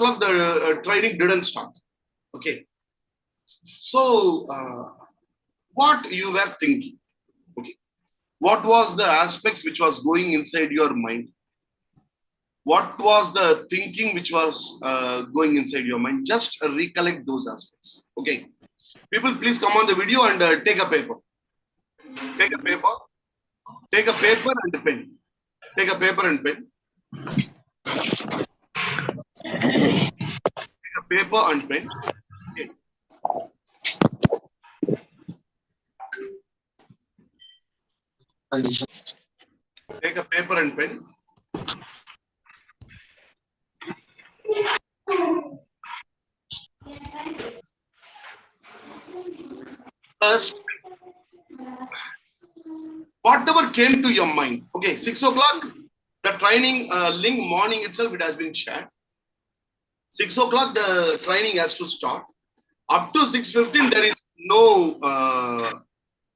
o'clock the training didn't start. Okay. So what you were thinking? Okay. What was the aspects which was going inside your mind? What was the thinking which was going inside your mind? Just recollect those aspects. Okay. People, please come on the video and take a paper. Take a paper. Take a paper and a pen. Take a paper and pen. Take a paper and pen. Okay. Take a paper and pen. First, whatever came to your mind. Okay, 6 o'clock, the training link morning itself, it has been shared. 6 o'clock, the training has to start. Up to 6:15, there is no,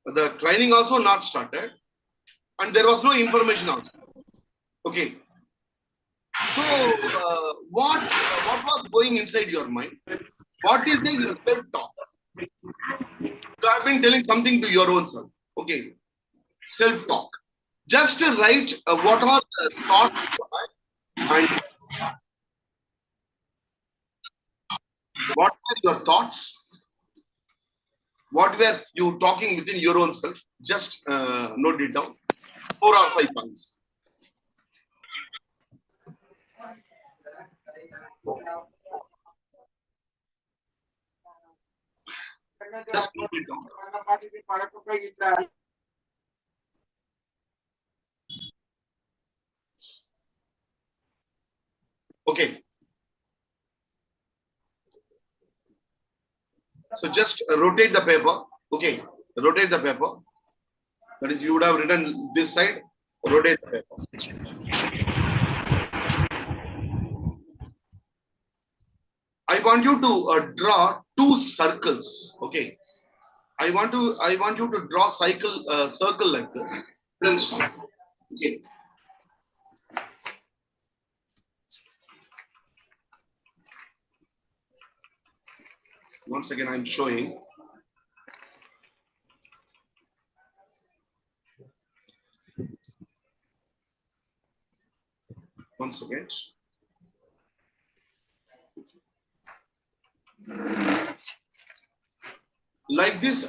the training also not started. And there was no information also. Okay. So, what was going inside your mind? What is the self-talk? So, I've been telling something to your own self. Okay. Self-talk. Just write what are the thoughts you have and what are your thoughts? What were you talking within your own self? Just note it down. 4 or 5 points. Just note it down. Okay. So just rotate the paper. Okay. Rotate the paper. That is, you would have written this side. Rotate the paper. I want you to draw 2 circles. Okay. I want you to draw circle like this. Okay. Once again, I'm showing. Once again. Like this,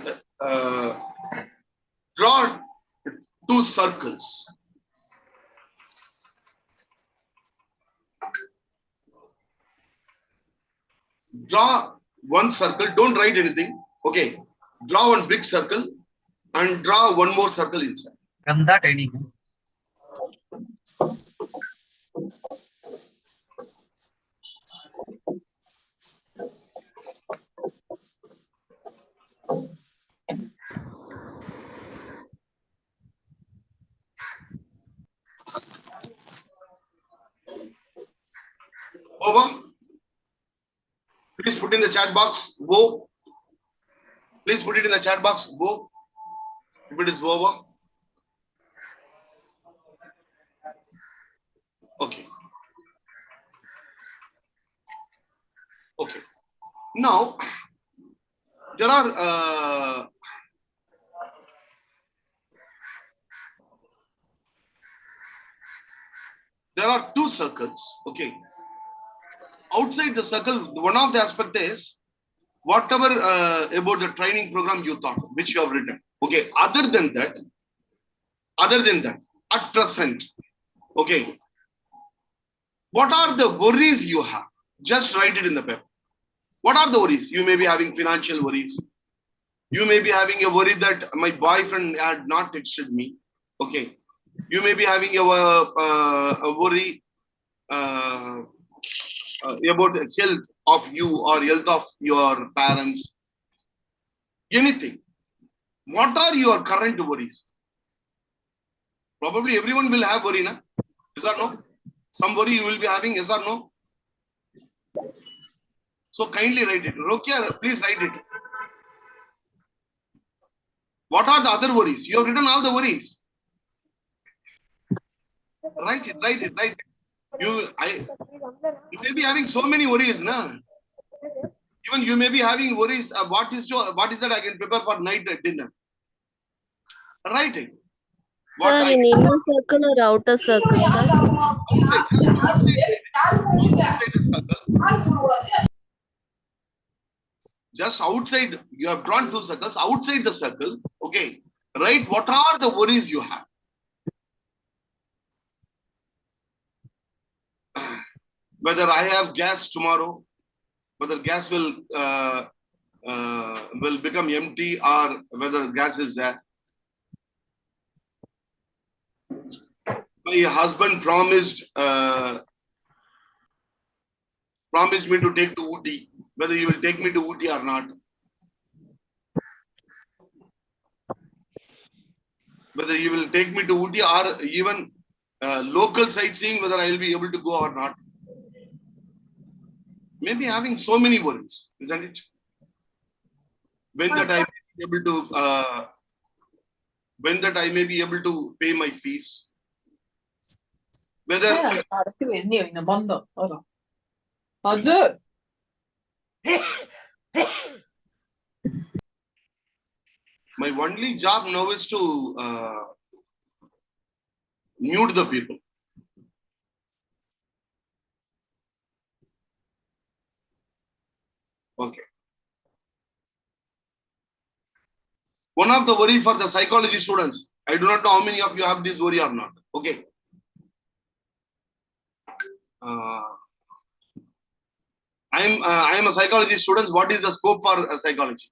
draw 2 circles. Draw 1 circle. Don't write anything. Okay. Draw 1 big circle and draw 1 more circle inside. Ganda training. Over. Please put in the chat box. Go. Please put it in the chat box. Go. If it is over. Okay. Okay. Now, there are there are 2 circles. Okay. Outside the circle, one of the aspect is whatever about the training program you thought, which you have written. Okay. Other than that, at present, okay, what are the worries you have? Just write it in the paper. What are the worries? You may be having financial worries. You may be having a worry that my boyfriend had not texted me. Okay. You may be having a worry about the health of you or health of your parents. Anything. What are your current worries? Probably everyone will have worry, na? Yes or no? Some worry you will be having, yes or no? So kindly write it. Rokia, please write it. What are the other worries? You have written all the worries. Write it, write it, write it. You may be having so many worries, na? Even you may be having worries. What is that I can prepare for night dinner? Write it. What Sir, I in can inner circle or outer circle, sir? outside, outside the circle. Just outside, you have drawn two circles. Outside the circle, okay. Right? What are the worries you have? Whether I have gas tomorrow, whether gas will become empty, or whether gas is there. My husband promised me to take to Ooty, whether he will take me to Ooty or not. Whether he will take me to Ooty or even local sightseeing, whether I will be able to go or not. Maybe having so many worries, isn't it? When that I may be able to pay my fees. Whether my only job now is to mute the people. Okay. One of the worry for the psychology students, I do not know how many of you have this worry or not. Okay. I am a psychology student. What is the scope for psychology?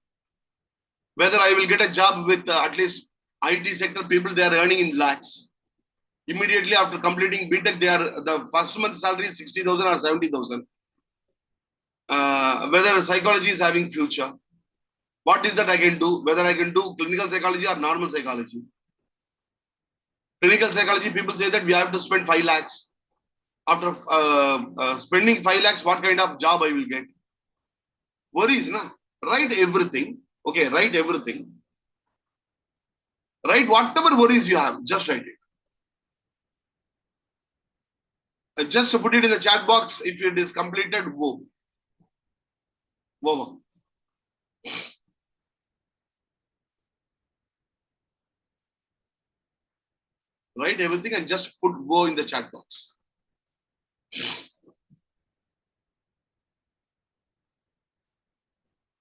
Whether I will get a job with at least IT sector people, they are earning in lakhs. Immediately after completing BTech, the first month salary is 60,000 or 70,000. Whether psychology is having future, what is that I can do? Whether I can do clinical psychology or normal psychology. Clinical psychology, people say that we have to spend 5 lakhs. After spending 5 lakhs, what kind of job I will get? Worries, na? Write everything. Okay, write everything. Write whatever worries you have, just write it. Just to put it in the chat box if it is completed. Whoa. Write everything and just put "wo" in the chat box.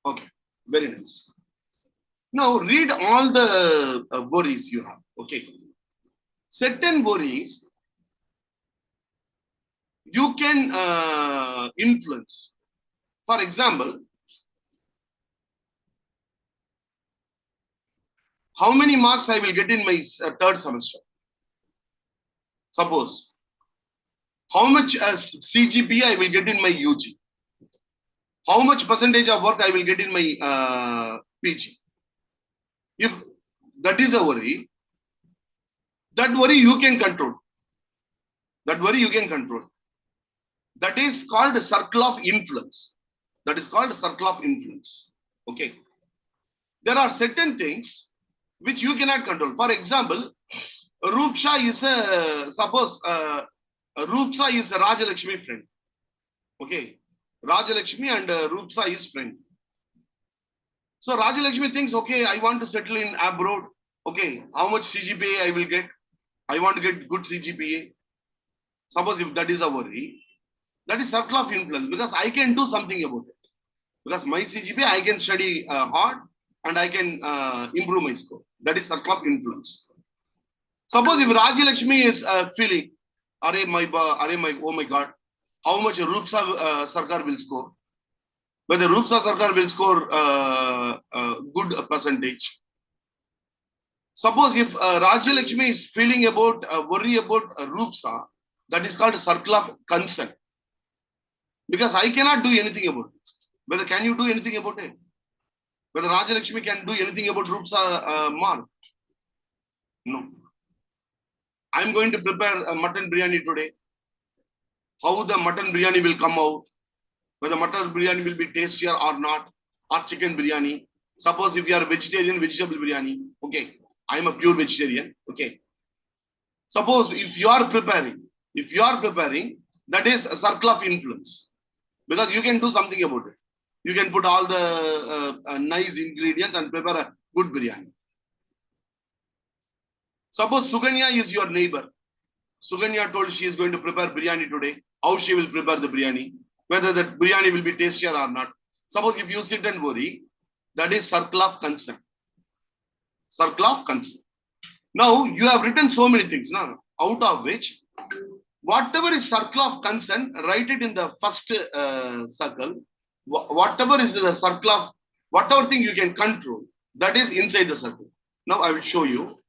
Okay, very nice. Now read all the worries you have. Okay, certain worries you can influence. For example, how many marks I will get in my third semester? Suppose. How much CGPA I will get in my UG? How much percentage of work I will get in my PG? If that is a worry, that worry you can control. That worry you can control. That is called a circle of influence. That is called a circle of influence. Okay. There are certain things which you cannot control. For example, Rupsha is suppose Rupsa is a Rajalakshmi friend. Okay. Rajalakshmi and Rupsa is friend. So Rajalakshmi thinks, okay, I want to settle in abroad. Okay, how much CGPA I will get? I want to get good CGPA. Suppose if that is a worry, that is circle of influence because I can do something about it. Because my CGPA, I can study hard and I can improve my score. That is circle of influence. Suppose if Rajalakshmi is feeling, oh my God, how much Rupsa Sarkar will score? Whether Rupsa Sarkar will score good percentage. Suppose if Rajalakshmi is feeling about worry about Rupsa, that is called a circle of concern. Because I cannot do anything about it. Whether can you do anything about it? Whether Rajalakshmi can do anything about Rupsa mark? No. I'm going to prepare a mutton biryani today. How the mutton biryani will come out? Whether mutton biryani will be tastier or not, or chicken biryani. Suppose if you are vegetarian, vegetable biryani. Okay, I'm a pure vegetarian. Okay. Suppose if you are preparing, That is a circle of influence. Because you can do something about it. You can put all the nice ingredients and prepare a good biryani. Suppose Suganya is your neighbor. Suganya told she is going to prepare biryani today. How she will prepare the biryani, whether that biryani will be tastier or not. Suppose if you sit and worry, that is circle of concern. Circle of concern. Now you have written so many things now, out of which whatever is circle of concern, write it in the first circle. Whatever is the circle of whatever thing you can control, that is inside the circle. Now I will show you.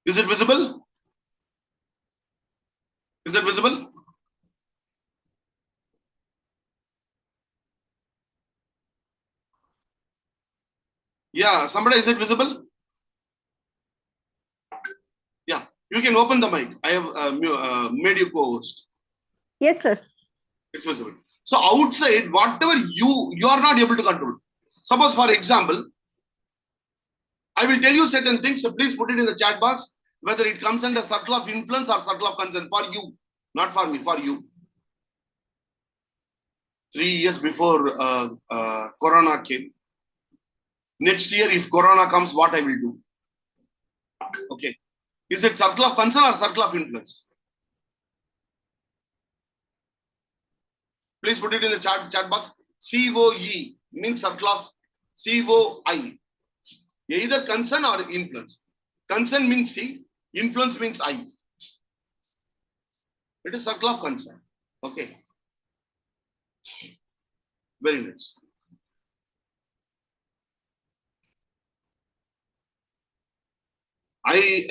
Is it visible? Is it visible? Yeah, somebody, is it visible? Yeah, you can open the mic. I have made you co-host. Yes, sir. It's visible. So outside, whatever you are not able to control. Suppose, for example, I will tell you certain things. So please put it in the chat box, whether it comes under circle of influence or circle of concern for you, not for me, for you. 3 years before Corona came. Next year, if Corona comes, what I will do? Okay. Is it circle of concern or circle of influence? Please put it in the chat box. COE means circle of COI. Either concern or influence. Concern means C, influence means I. It is circle of concern. Okay. Very nice. I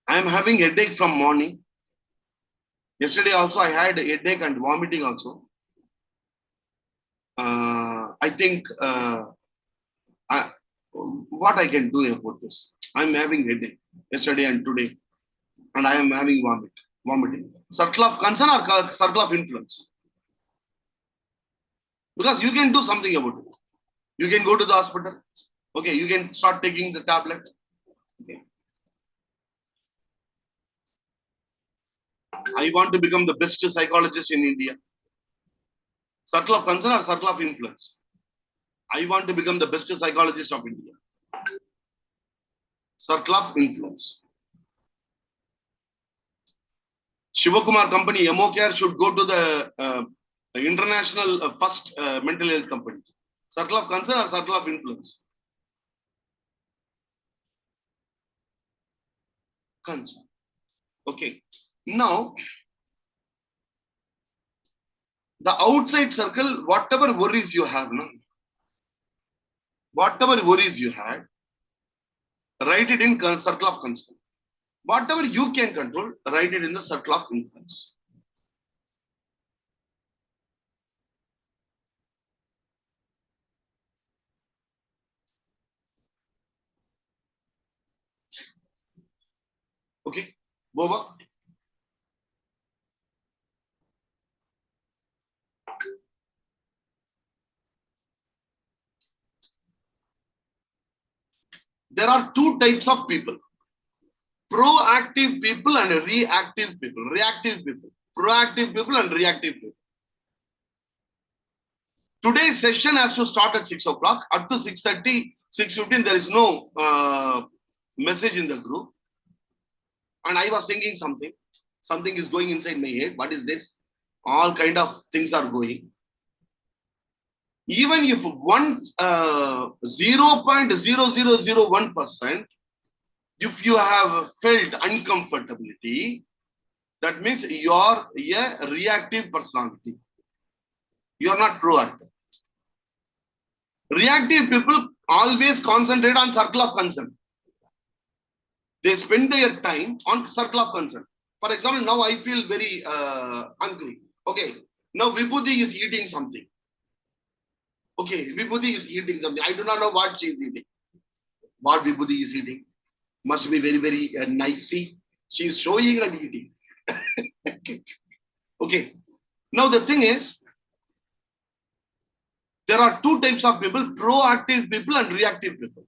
am having headache from morning. Yesterday also I had headache and vomiting also. I think what I can do about this? I am having headache yesterday and today, and I am having vomiting. Circle of concern or circle of influence? Because you can do something about it. You can go to the hospital. Okay, you can start taking the tablet. Okay. I want to become the best psychologist in India. Circle of concern or circle of influence? I want to become the best psychologist of India. Circle of influence. Shivakumar company, MOCare should go to the international first mental health company. Circle of concern or circle of influence? Concern. Okay. Now, the outside circle, whatever worries you have, no? Whatever worries you had, write it in circle of concern. Whatever you can control, write it in the circle of influence. Okay, Boba. There are two types of people. Proactive people and reactive people. Reactive people. Proactive people and reactive people. Today's session has to start at 6 o'clock. Up to 6:30, 6:15, there is no message in the group. And I was thinking something. Something is going inside my head. What is this? All kind of things are going. Even if 0.0001%, if you have felt uncomfortability, that means you are a reactive personality. You are not proactive. Reactive people always concentrate on circle of concern. They spend their time on circle of concern. For example, now I feel very hungry. Okay, now Vibhuti is eating something. Okay, Vibhuti is eating something. I do not know what she is eating. What Vibhuti is eating must be very, very nice. See, she is showing and eating. Okay, now the thing is, there are two types of people, proactive people and reactive people.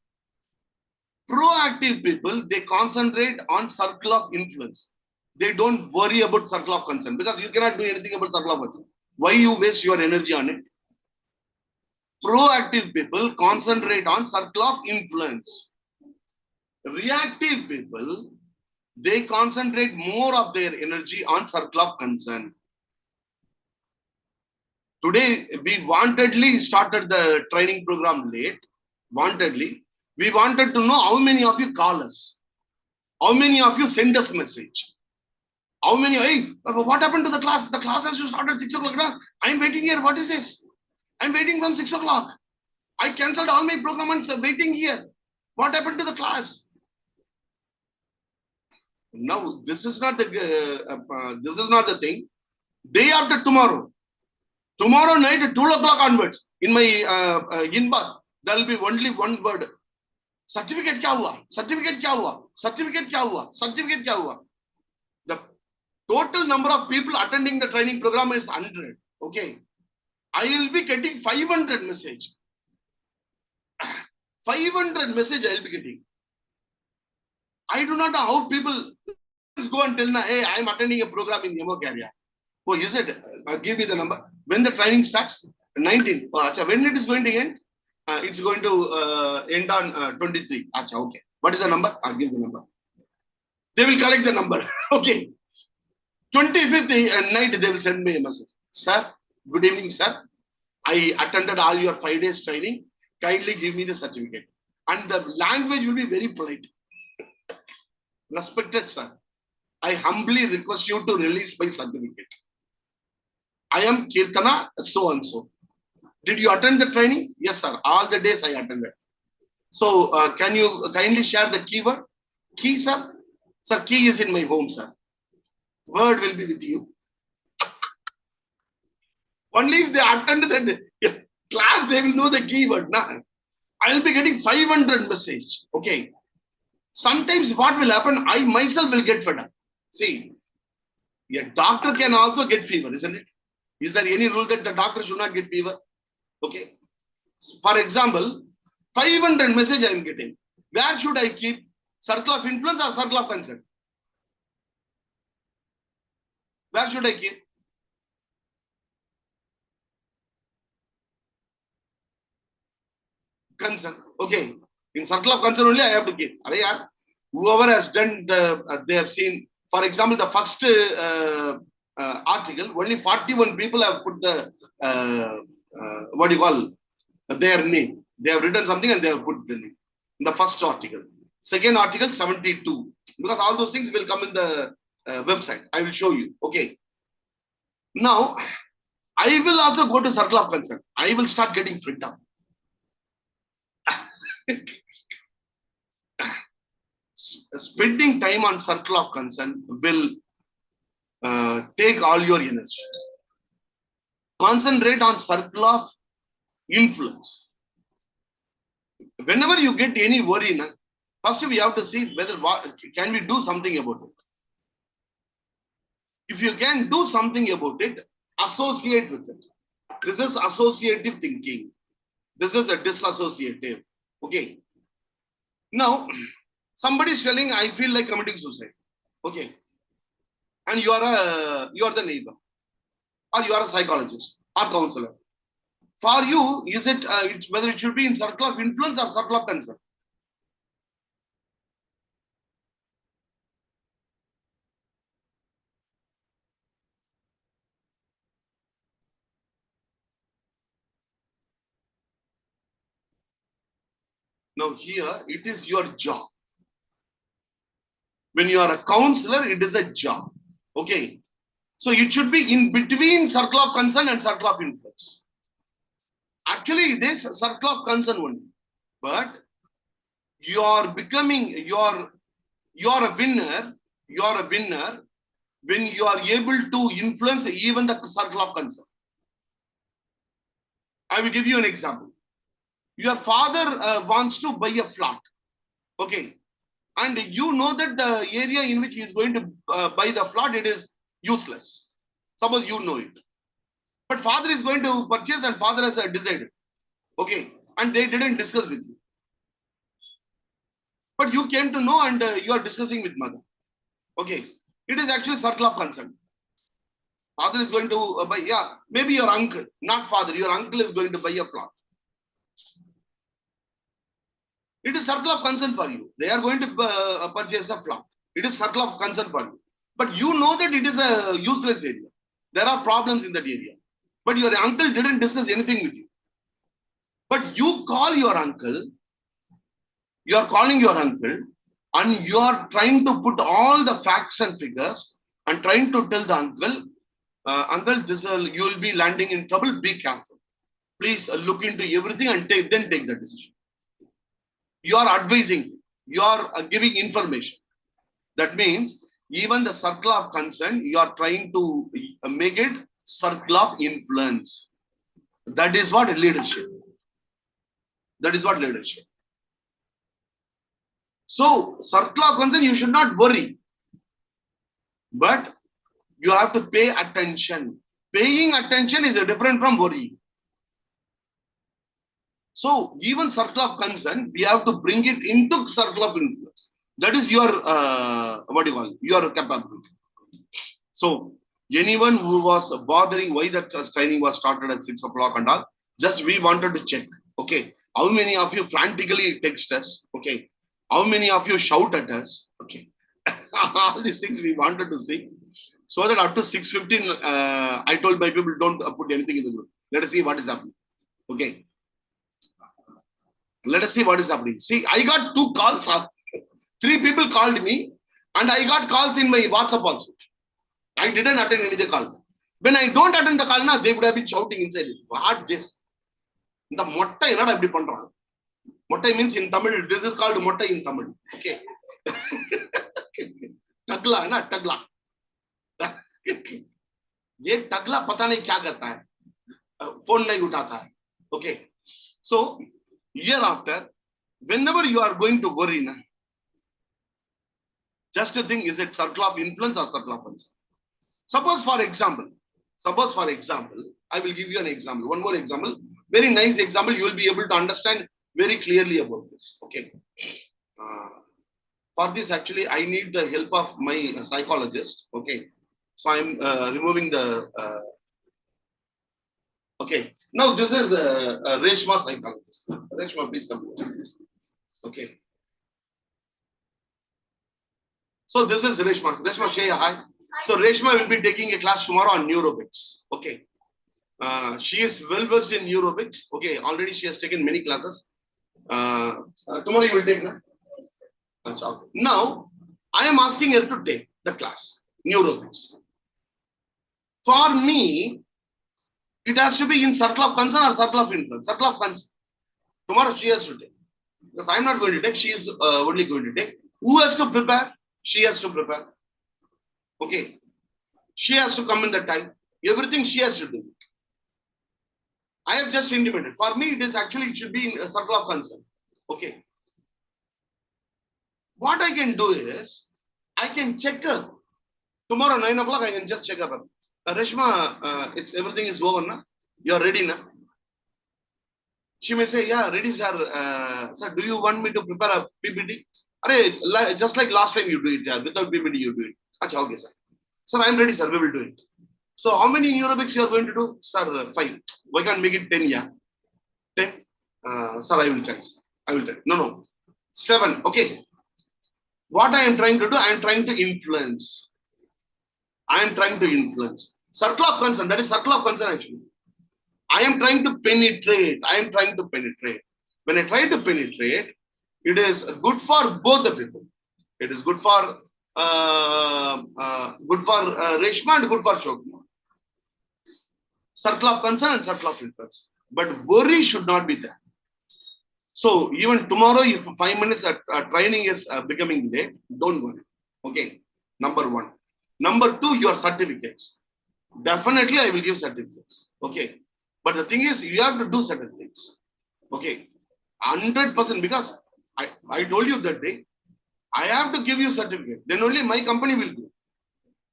Proactive people, they concentrate on circle of influence. they don't worry about circle of concern because you cannot do anything about circle of concern. Why you waste your energy on it? Proactive people concentrate on circle of influence. Reactive people, they concentrate more of their energy on circle of concern. Today, we wantedly started the training program late. Wantedly. We wanted to know how many of you call us. How many of you send us message. How many, hey, what happened to the class? The class has to start at 6 o'clock. I'm waiting here. What is this? I'm waiting from 6 o'clock. I cancelled all my program and waiting here. What happened to the class? Now, this is not the thing. Day after tomorrow, tomorrow night at 2 o'clock onwards, in my inbox, there will be only one word. Certificate kya hua? Certificate kya hua? Certificate kya hua? Certificate kya hua? The total number of people attending the training program is 100. Okay. I will be getting 500 message. 500 message I will be getting. I do not know how people go and tell, hey, I am attending a program in Yamok area. Oh, is it? Give me the number. When the training starts? 19th. Oh, when it is going to end? It's going to end on 23. Acha, okay. What is the number? I'll give the number. They will collect the number. Okay. 25th night, they will send me a message. Sir, good evening, sir. I attended all your 5 days training. Kindly give me the certificate. And the language will be very polite. Respected sir, I humbly request you to release my certificate. I am Kirtana, so and so. Did you attend the training? Yes, sir. All the days I attended. So, can you kindly share the keyword? Key, sir? Sir, key is in my home, sir. Word will be with you. Only if they attend the class, they will know the keyword. Nah? I will be getting 500 message. Okay. Sometimes what will happen, I myself will get fed up. See, a doctor can also get fever, isn't it? Is there any rule that the doctor should not get fever? Okay. For example, 500 message I am getting. Where should I keep? Circle of influence or circle of concern? Where should I keep? Concern. Okay. In circle of concern only I have to keep. Whoever has done they have seen, for example, the first article, only 41 people have put the, what do you call, their name. They have written something and they have put the name. In the first article. Second article, 72. Because all those things will come in the website. I will show you. Okay. Now, I will also go to circle of concern. I will start getting fed up. Spending time on circle of concern will take all your energy. Concentrate on circle of influence. Whenever you get any worry, first we have to see whether can we do something about it. If you can do something about it, associate with it. This is associative thinking. This is a disassociative. Okay. Now, somebody is telling, I feel like committing suicide. Okay. And you are the neighbor, or you are a psychologist or counselor. For you, is it whether it should be in circle of influence or circle of concern? Now here, it is your job. When you are a counselor, it is a job. Okay. So it should be in between circle of concern and circle of influence. Actually, it is a circle of concern only. But you are becoming, you are a winner. You are a winner when you are able to influence even the circle of concern. I will give you an example. Your father wants to buy a flat. Okay. And you know that the area in which he is going to buy the flat, it is useless. Suppose you know it. But father is going to purchase and father has decided. Okay. And they didn't discuss with you. But you came to know and you are discussing with mother. Okay. It is actually circle of concern. Father is going to buy, yeah, maybe your uncle, not father, your uncle is going to buy a plot. It is circle of concern for you. They are going to purchase a plot. It is circle of concern for you. But you know that it is a useless area. There are problems in that area. But your uncle didn't discuss anything with you. But you call your uncle, you are calling your uncle, and you are trying to put all the facts and figures and trying to tell the uncle, uncle, this you will be landing in trouble, be careful. Please look into everything and then take the decision. You are advising, you are giving information. That means even the circle of concern, you are trying to make it circle of influence. That is what leadership. That is what leadership. So, circle of concern, you should not worry. But you have to pay attention. Paying attention is different from worry. So, even circle of concern, we have to bring it into circle of influence. That is your, what do you call it? Your capability. So, anyone who was bothering why that training was started at 6 o'clock and all, just we wanted to check. Okay, how many of you frantically text us? Okay, how many of you shout at us? Okay, all these things we wanted to see. So that up to 6:15, I told my people don't put anything in the group. Let us see what is happening. Okay, let us see what is happening. See, I got 2 calls. 3 people called me, and I got calls in my WhatsApp also. I didn't attend any of the call. When I don't attend the call, now they would have been shouting inside. What this? The mottai not appdi pandran. Mottai means in Tamil. This is called mottai in Tamil. Okay. Tagla na tagla. ये टगला पता नहीं क्या करता है, phone नहीं उठाता है. Okay, so hereafter, whenever you are going to worry, na, just a thing, is it circle of influence or circle of concern? Suppose for example, I will give you an example. One more example, very nice example. You will be able to understand very clearly about this. Okay. For this, actually, I need the help of my psychologist. Okay. So I'm removing the. Okay. Now this is Reshma psychologist. Reshma, please come here. Okay. So this is Reshma. Reshma, say hi. So Reshma will be taking a class tomorrow on neurobics. Okay. She is well versed in neurobics. Okay. Already she has taken many classes. Tomorrow you will take. No? Now I am asking her to take the class neurobics. For me, it has to be in circle of concern or circle of influence. Circle of concern. Tomorrow she has to take. Because I am not going to take. She is only going to take. Who has to prepare? She has to prepare. Okay. She has to come in the time. Everything she has to do. I have just intimated. For me, it should be in a circle of concern. Okay. What I can do is, I can check her. Tomorrow 9 o'clock, I can just check her. Reshma, it's everything is over now. You are ready now. She may say, yeah, ready, sir. Sir, do you want me to prepare a PPT? Just like last time you do it, yeah. Without PPT, you do it. Achha, okay, sir. Sir, I'm ready, sir. We will do it. So, how many neurobics you are going to do? Sir, 5. Why can't make it 10? Yeah, 10. Sir, I will try. I will try. No. 7. Okay. What I am trying to do, I am trying to influence. Circle of concern. That is circle of concern actually. I am trying to penetrate. When I try to penetrate, it is good for both the people. It is good for Reshma and good for Shogma. Circle of concern and circle of influence. But worry should not be there. So even tomorrow, if 5 minutes training is becoming late, don't worry. Okay. Number 1. Number 2, your certificates. Definitely, I will give certificates. Okay. But the thing is, you have to do certain things. Okay. 100%, because I told you that day, I have to give you certificate. Then only my company will go.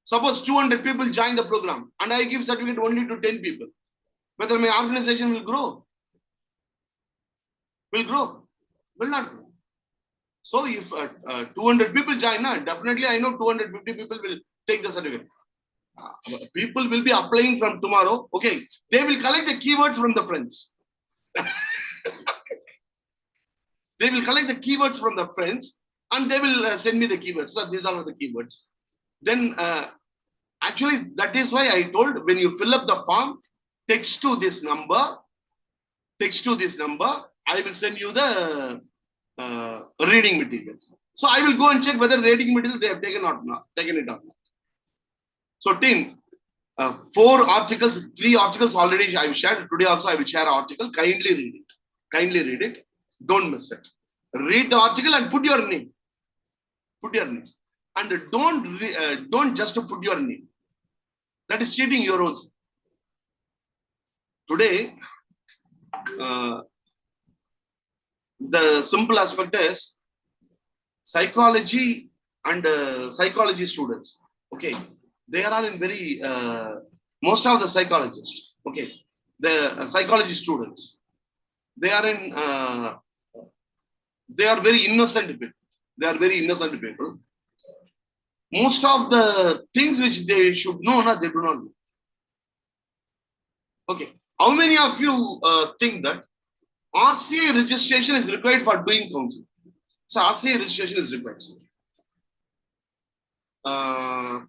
Suppose 200 people join the program and I give certificate only to 10 people. Whether my organization will grow? Will grow? Will not grow. So if 200 people join, definitely I know 250 people will take the certificate. People will be applying from tomorrow. Okay, they will collect the keywords from the friends. They will collect the keywords from the friends and they will send me the keywords. So these are the keywords. Then actually that is why I told, when you fill up the form, text to this number. I will send you the reading materials. So I will go and check whether reading materials they have taken it or not. So team, 4 articles, 3 articles already I have shared. Today also I will share an article. Kindly read it. Don't miss it. Read the article and put your name. And don't just put your name. That is cheating your own. Today, the simple aspect is psychology and psychology students. Okay, they are all in very most of the psychologists. Okay, the psychology students. They are very innocent people. Most of the things which they should know, they do not know. Okay, how many of you think that RCA registration is required for doing counseling? So RCA registration is required.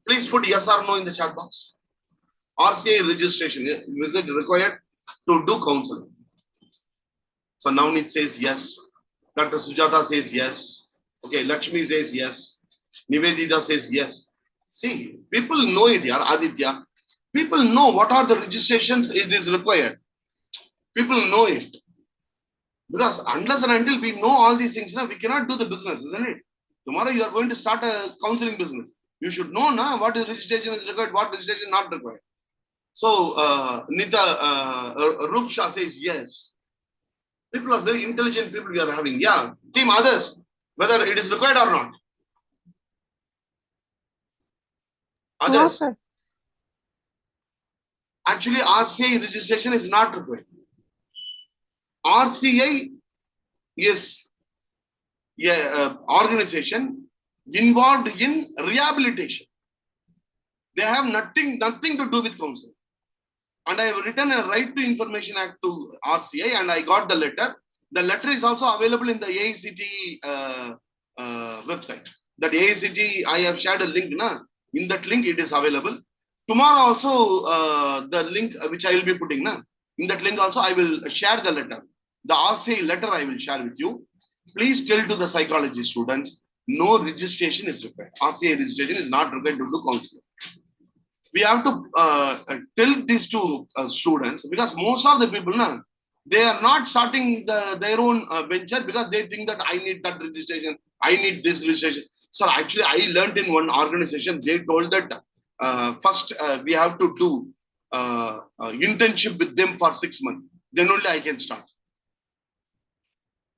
Please put yes or no in the chat box. RCA registration is it required to do counseling? So now it says yes. Dr. Sujata says yes. Okay, Lakshmi says yes. Nivedita says yes. See, people know it, yaar, Aditya. People know what are the registrations it is required. People know it. Because unless and until we know all these things, we cannot do the business, isn't it? Tomorrow you are going to start a counseling business. You should know what is registration is required, what registration is not required. So Nita Rupsha says yes. People are very intelligent people we are having. Yeah. Team others, whether it is required or not. Others. No, actually, RCA registration is not required. RCA is an organization involved in rehabilitation. They have nothing to do with counseling. And I have written a Right to Information Act to RCA and I got the letter. The letter is also available in the AICT website. That AICT, I have shared a link. In that link, it is available. Tomorrow also, the link which I will be putting, in that link also, I will share the letter. The RCA letter I will share with you. Please tell to the psychology students, no registration is required. RCA registration is not required to do counseling. We have to tell this to students because most of the people, they are not starting their own venture because they think that I need that registration, I need this registration. So actually, I learned in one organization, they told that first we have to do internship with them for 6 months. Then only I can start.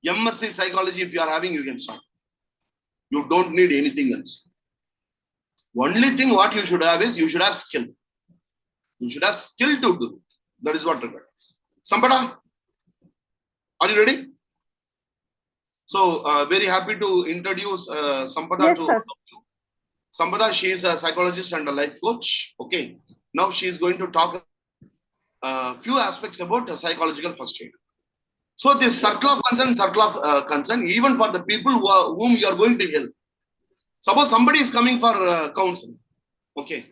MSc psychology, if you are having, you can start. You don't need anything else. Only thing what you should have is you should have skill. You should have skill to do. That is what required. Sampada, are you ready? So very happy to introduce Sampada to all of you. Sampada, she is a psychologist and a life coach. Okay. Now she is going to talk a few aspects about psychological first aid. So this circle of concern, even for the people whom you are going to help. Suppose somebody is coming for counseling. Okay.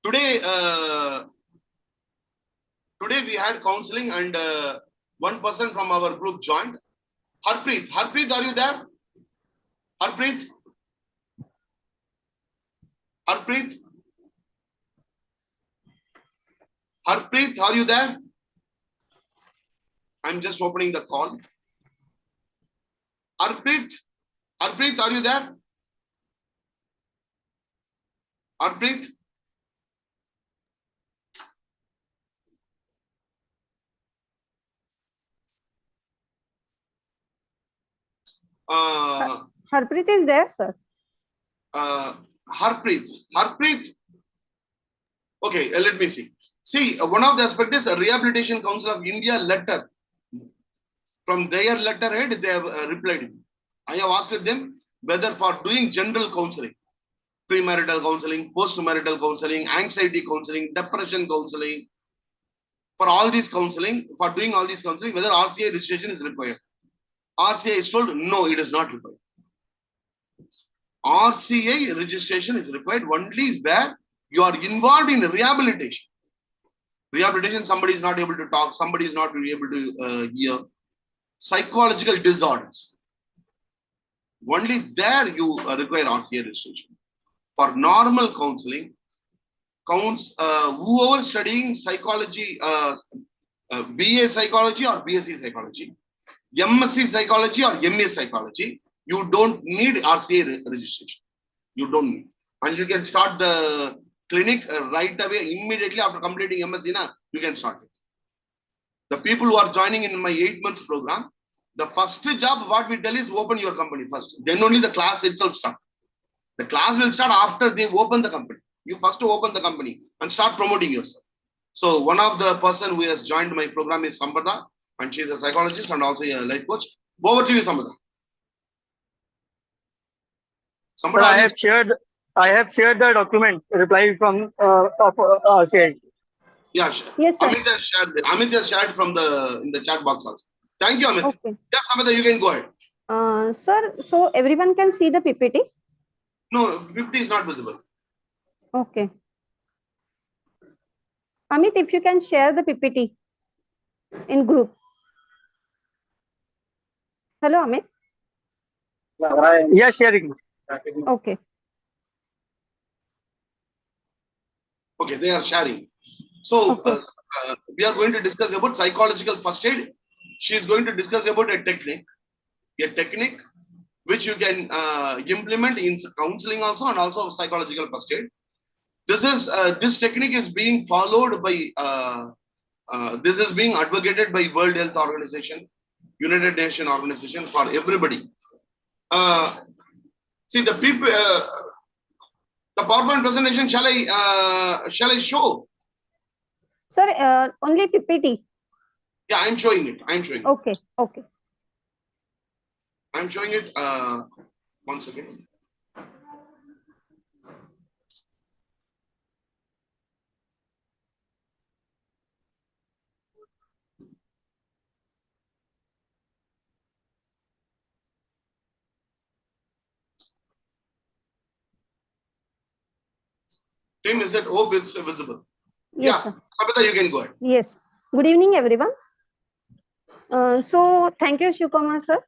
Today we had counseling and one person from our group joined. Harpreet, are you there? Harpreet, are you there? I'm just opening the call. Harpreet, are you there? Harpreet? Harpreet is there, sir. Harpreet. Okay, let me see. See, one of the aspects is a Rehabilitation Council of India letter. From their letterhead, they have replied. I have asked them whether for doing general counseling. premarital counseling, post-marital counseling, anxiety counseling, depression counseling. For all these counseling, for doing all these counseling, whether RCA registration is required. RCA is told, no, it is not required. RCA registration is required only where you are involved in rehabilitation. Rehabilitation, somebody is not able to talk, somebody is not able to hear. Psychological disorders. Only there you require RCA registration. For normal counseling, whoever studying psychology, BA psychology or BSc psychology, MSc psychology or MA psychology, you don't need RCA registration. You don't need. And you can start the clinic right away, immediately after completing MSc, you can start it. The people who are joining in my 8 months program, the first job, what we tell is open your company first. Then only the class itself starts. The class will start after they open the company. You first open the company and start promoting yourself. So one of the person who has joined my program is Sampada, and she is a psychologist and also a life coach. Over to you, Sampada. Sir, I have shared the document reply from CID. Yeah, sure. Yes, sir. Amit has shared from in the chat box also. Thank you, Amit. Okay. Yeah, Sampada, you can go ahead. Sir, so everyone can see the PPT? No, 50 is not visible. Okay. Amit, if you can share the PPT in group. Hello, Amit. Yeah, sharing. Okay. Okay, they are sharing. So Okay. we are going to discuss about psychological first aid. She is going to discuss about a technique which you can implement in counseling also and also psychological first aid. This technique is being followed by this is being advocated by World Health Organization, United Nations Organization, for everybody. See the people. The PowerPoint presentation, shall I show? Sir, only PPT. Yeah, I'm showing it. Okay. Okay. I'm showing it. 1 second. Tim, is it? Hope it's visible. Yes, yeah, sir. Sabita, you can go ahead. Yes. Good evening, everyone. So thank you, Shivkumar sir,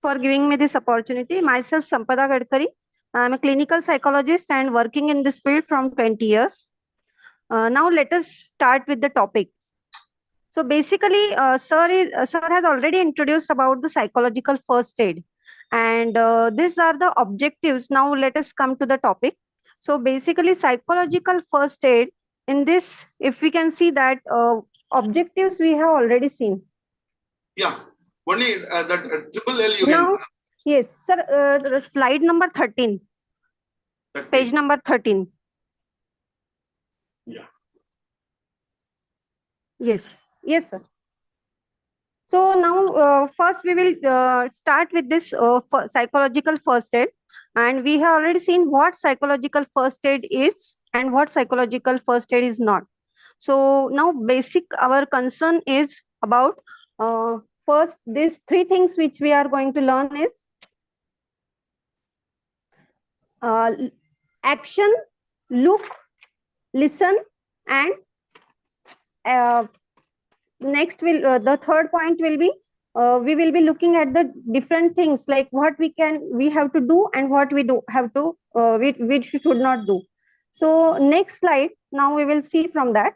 for giving me this opportunity. Myself, Sampada Gadkari. I'm a clinical psychologist and working in this field from 20 years. Now let us start with the topic. So basically, sir has already introduced about the psychological first aid, and these are the objectives. Now let us come to the topic. So basically, psychological first aid. In this, if we can see that objectives we have already seen. Yeah, only that triple L you Now, can. yes, sir. Slide number 13. Page number 13. Yeah. Yes. Yes, sir. So now, first we will start with this psychological first aid, and we have already seen what psychological first aid is and what psychological first aid is not. So now, basic our concern is about first these three things which we are going to learn is action, look, listen, and next will the third point will be we will be looking at the different things like what we have to do and what we do have to we should not do. So next slide, now we will see from that.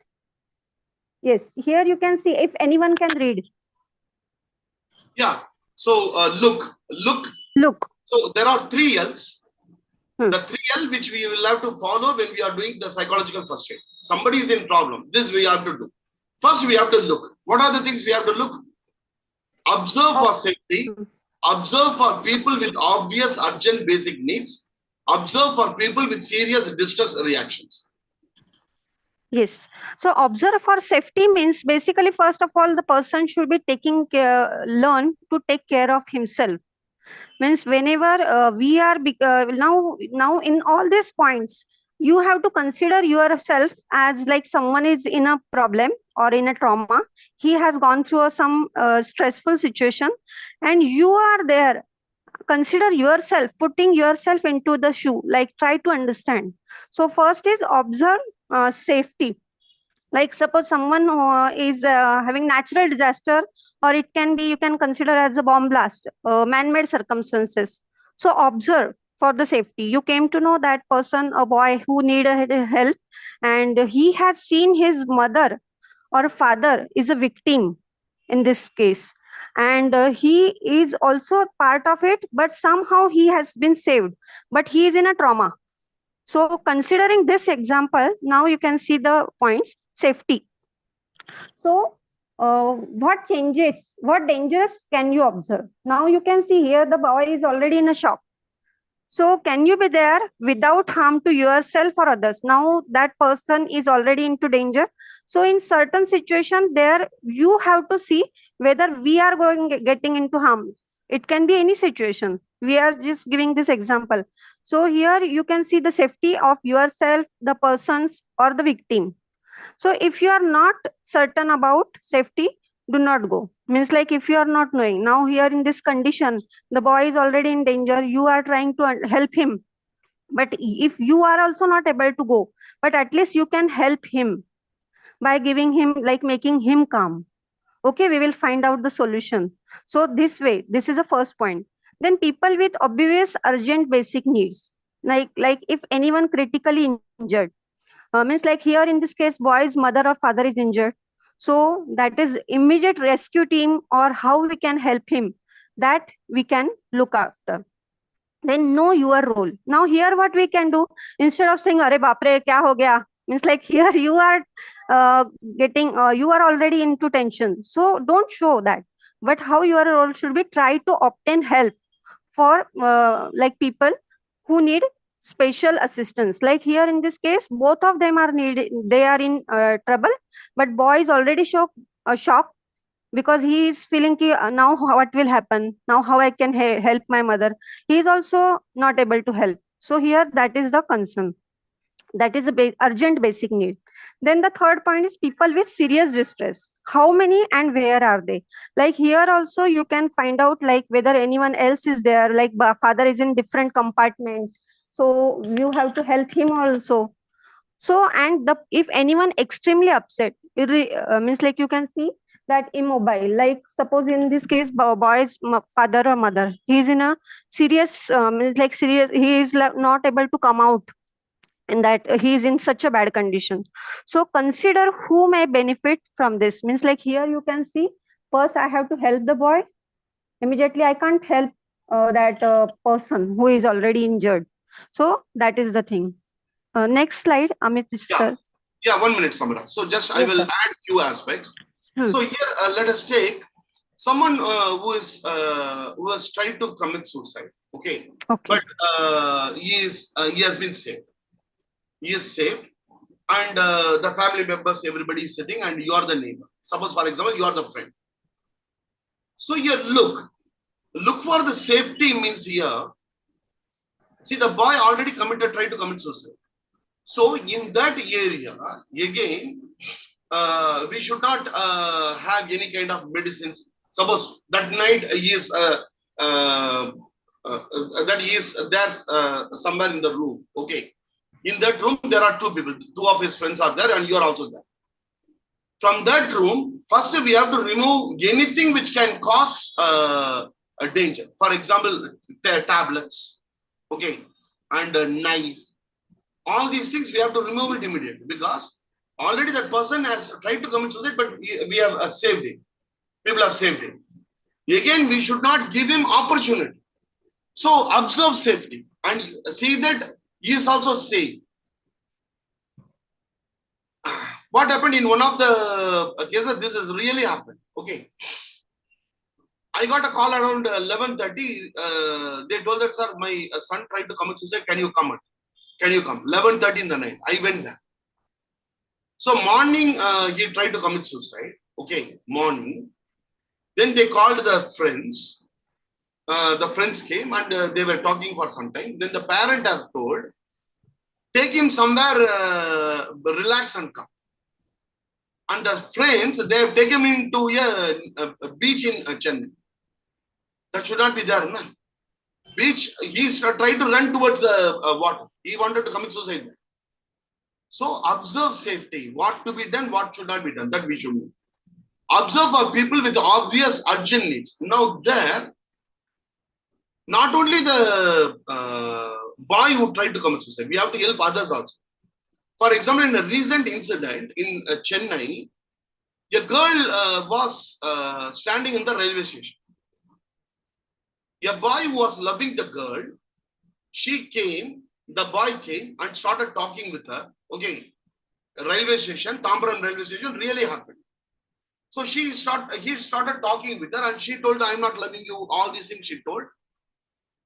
Yes, here you can see if anyone can read. Yeah. So look. So there are 3 L's. The 3 L which we will have to follow when we are doing the psychological first aid. Somebody is in problem. This we have to do. First, we have to look. What are the things we have to look? Observe for safety. Observe for people with obvious urgent basic needs. Observe for people with serious distress reactions. Yes. So observe for safety means basically, first of all, the person should be taking care, learn to take care of himself. Means whenever we are now in all these points, you have to consider yourself as like someone is in a problem or in a trauma. He has gone through some stressful situation, and you are there. Consider yourself, putting yourself into the shoe, like try to understand. So first is observe safety. Like suppose someone is having natural disaster, or it can be, you can consider as a bomb blast, man-made circumstances. So observe for the safety. You came to know that person, a boy who needed help, and he has seen his mother or father is a victim in this case, and he is also part of it, but somehow he has been saved, but he is in a trauma. So considering this example, now you can see the points. Safety. So what changes, what dangers can you observe? Now you can see here the boy is already in a shock. So can you be there without harm to yourself or others? Now that person is already into danger. So in certain situation there, you have to see whether we are getting into harm. It can be any situation. We are just giving this example. So here you can see the safety of yourself, the persons, or the victim. So if you are not certain about safety, do not go. Means like if you are not knowing, now here in this condition, the boy is already in danger, you are trying to help him. But if you are also not able to go, but at least you can help him by giving him, like making him calm. Okay, we will find out the solution. So this way, this is the first point. Then people with obvious urgent basic needs, like if anyone critically injured, means like here in this case, boy's mother or father is injured. So that is immediate rescue team, or how we can help him, that we can look after. Then know your role. Now here what we can do, instead of saying, "Arey baap re, kya ho gaya?" Means like here you are you are already into tension. So don't show that. But how your role should be, try to obtain help for like people who need special assistance. Like here in this case, both of them are needed, they are in trouble, but boy is already shocked, because he is feeling ki, now what will happen, now how I can help my mother. He is also not able to help. So here that is the concern, that is a urgent basic need. Then the third point is people with serious distress. How many and where are they? Like here also you can find out like whether anyone else is there, like father is in different compartment, so you have to help him also. So and the, if anyone extremely upset, means like you can see that immobile, like suppose in this case boy's father or mother, he is in a serious means like serious, he is not able to come out, and that he is in such a bad condition. So consider who may benefit from this. Means like here you can see, first I have to help the boy, immediately I can't help that person who is already injured. So that is the thing. Next slide, Amit sir. Yeah, 1 minute, Samara. So just I Yes, will sir. add few aspects. So here, let us take someone who has tried to commit suicide. Okay, Okay. but he has been saved. He is saved, and the family members, everybody is sitting, and you are the neighbor. Suppose, for example, you are the friend. So here, look for the safety means here. See, the boy already tried to commit suicide. So in that area, again, we should not have any kind of medicines. Suppose that night he is that he is there's somewhere in the room. Okay, in that room there are two people. Two of his friends are there, and you are also there. From that room, first we have to remove anything which can cause a danger. For example, tablets, okay, and a knife. All these things we have to remove it immediately, because already that person has tried to commit suicide, but we have saved him. People have saved him. Again, we should not give him opportunity. So observe safety and see that he is also safe. What happened in one of the cases, this has really happened. Okay. I got a call around 11:30. They told that, sir, my son tried to commit suicide. Can you come? Can you come? 11:30 in the night. I went there. So morning, he tried to commit suicide. Okay, morning. Then they called the friends. The friends came and they were talking for some time. Then the parent has told, take him somewhere, relax and come. And the friends, they have taken him to a beach in Chennai. That should not be there, no? Beach, he's tried to run towards the water. He wanted to commit suicide there. So observe safety. What to be done, what should not be done. That we should know. Observe for people with obvious urgent needs. Now there, not only the boy who tried to commit suicide, we have to help others also. For example, in a recent incident in Chennai, a girl was standing in the railway station. A boy was loving the girl. She came, the boy came and started talking with her. Okay, railway station, Tambaram railway station, really happened. So he started talking with her and she told, I'm not loving you, all these things she told.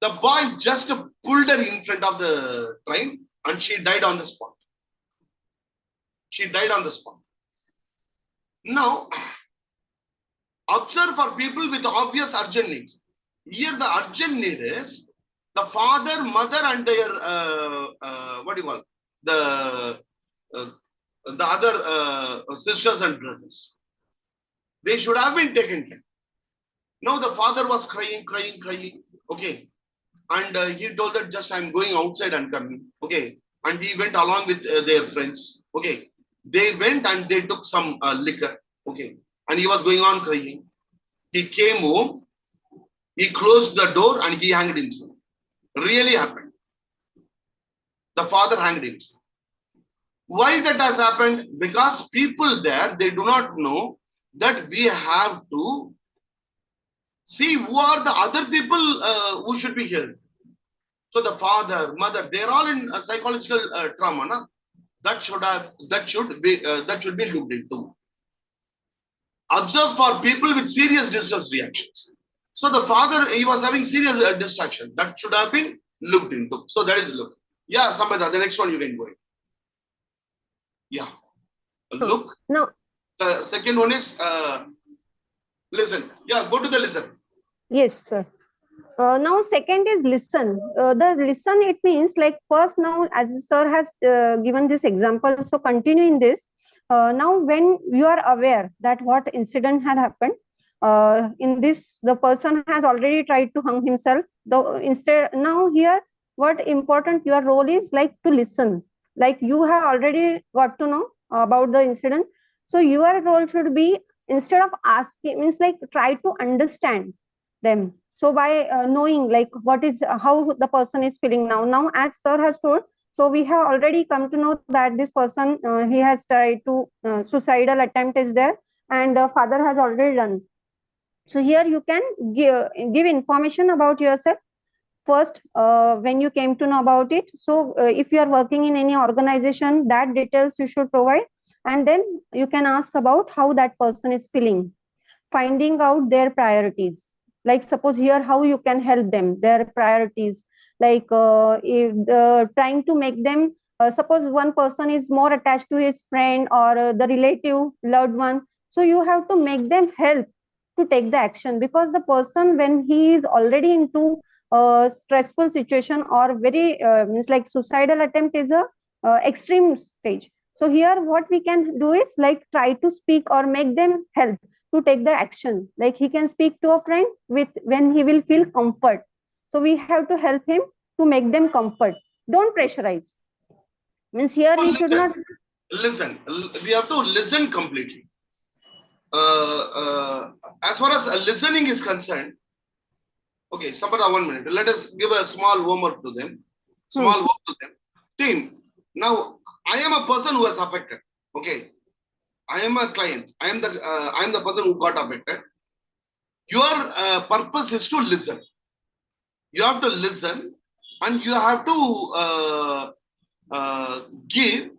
The boy just pulled her in front of the train and she died on the spot. She died on the spot. Now, observe for people with obvious urgent needs. Here the urgent need is the father, mother and their, what do you call, the other sisters and brothers. They should have been taken care. Now the father was crying. Okay. And he told that just I'm going outside and coming. Okay. And he went along with their friends. Okay. They went and they took some liquor. Okay. And he was going on crying. He came home. He closed the door and he hanged himself. Really happened. The father hanged himself. Why that has happened? Because people there, they do not know that we have to see who are the other people who should be helped. So the father, mother, they are all in a psychological trauma. Na? That should be looked into. Observe for people with serious distress reactions. So the father, he was having serious distraction. That should have been looked into. So that is look. Yeah, Sambhada, the next one you can go in. Yeah. Look. No. The second one is listen. Yeah, go to the listen. Yes, sir. Now second is listen. The listen, it means like first now as sir has given this example, so continuing this. Now when you are aware that what incident had happened, in this the person has already tried to hang himself. Instead now here what important your role is like to listen. Like you have already got to know about the incident. So your role should be instead of asking, means like try to understand them. So by knowing like what is how the person is feeling now as sir has told, so we have already come to know that this person he has tried to suicidal attempt is there and father has already done. So here you can give information about yourself first when you came to know about it. So if you are working in any organization, that details you should provide, and then you can ask about how that person is feeling, finding out their priorities. Like suppose here how you can help them, their priorities, like trying to make them suppose one person is more attached to his friend or the relative loved one, so you have to make them help to take the action, because the person when he is already into a stressful situation or very means like suicidal attempt is a extreme stage. So here what we can do is like try to speak or make them help to take the action. Like he can speak to a friend with when he will feel comfort. So we have to help him to make them comfort. Don't pressurize. Means here we should not listen. We have to listen completely. As far as listening is concerned, okay, Sampata, 1 minute. Let us give a small homework to them. Small work to them. Team, now I am a person who is affected. Okay. I am a client. I am the person who got affected. Your purpose is to listen. You have to listen and you have to give.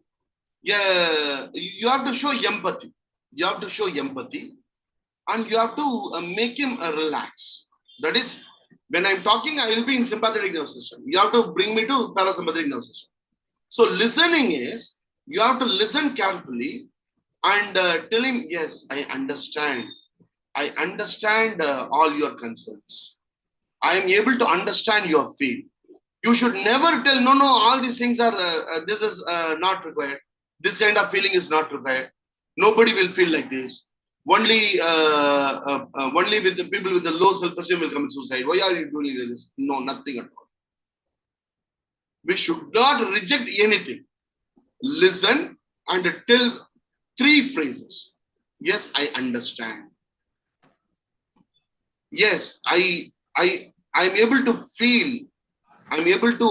Yeah, you have to show empathy. You have to show empathy, and you have to make him relax. That is, when I'm talking, I will be in sympathetic nervous system. You have to bring me to parasympathetic nervous system. So listening is you have to listen carefully and tell him, yes, I understand. I understand all your concerns. I am able to understand your feel. You should never tell, no, all these things are, this is not required. This kind of feeling is not required. Nobody will feel like this. Only with the people with the low self-esteem will commit suicide. Why are you doing this? No, nothing at all. We should not reject anything. Listen and tell 3 phrases. Yes, I understand. Yes, I'm able to feel. I'm able to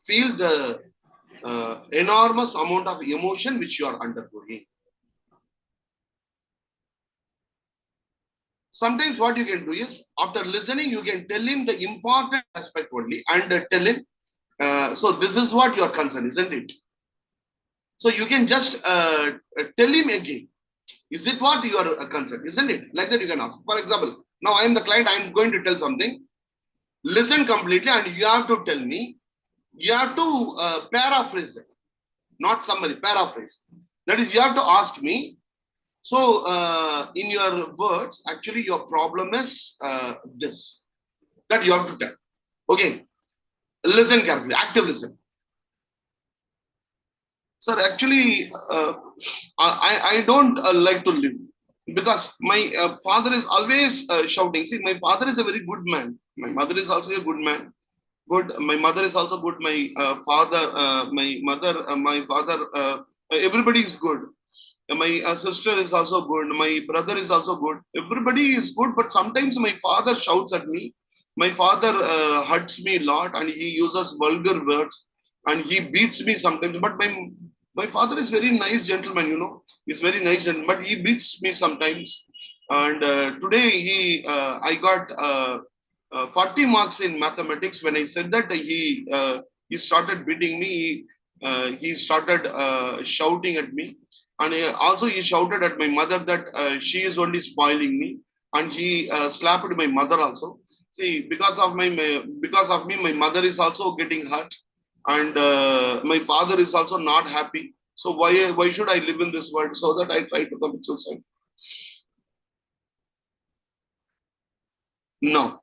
feel the enormous amount of emotion which you are undergoing. Sometimes what you can do is, after listening, you can tell him the important aspect only and tell him, so this is what your concern, isn't it? So you can just tell him again, is it what you are concerned, isn't it? Like that you can ask. For example, now I am the client, I am going to tell something. Listen completely and you have to tell me, you have to paraphrase it, not summary, paraphrase. That is, you have to ask me, so in your words, actually your problem is this, that you have to tell. Okay, listen carefully, active listen. Sir, actually, I don't like to live because my father is always shouting. See, my father is a very good man. My mother is also a good man. Good. My mother is also good. My father, my mother, my father, everybody is good. My sister is also good. My brother is also good. Everybody is good, but sometimes my father shouts at me. My father hurts me a lot, and he uses vulgar words, and he beats me sometimes. But my father is very nice gentleman, you know. He's very nice, but he beats me sometimes. And today I got 40 marks in mathematics. When I said that, he started beating me. He started shouting at me, and also he shouted at my mother that she is only spoiling me, and he slapped my mother also. See, because of because of me, my mother is also getting hurt, and my father is also not happy. So why should I live in this world? So that I try to commit suicide. No,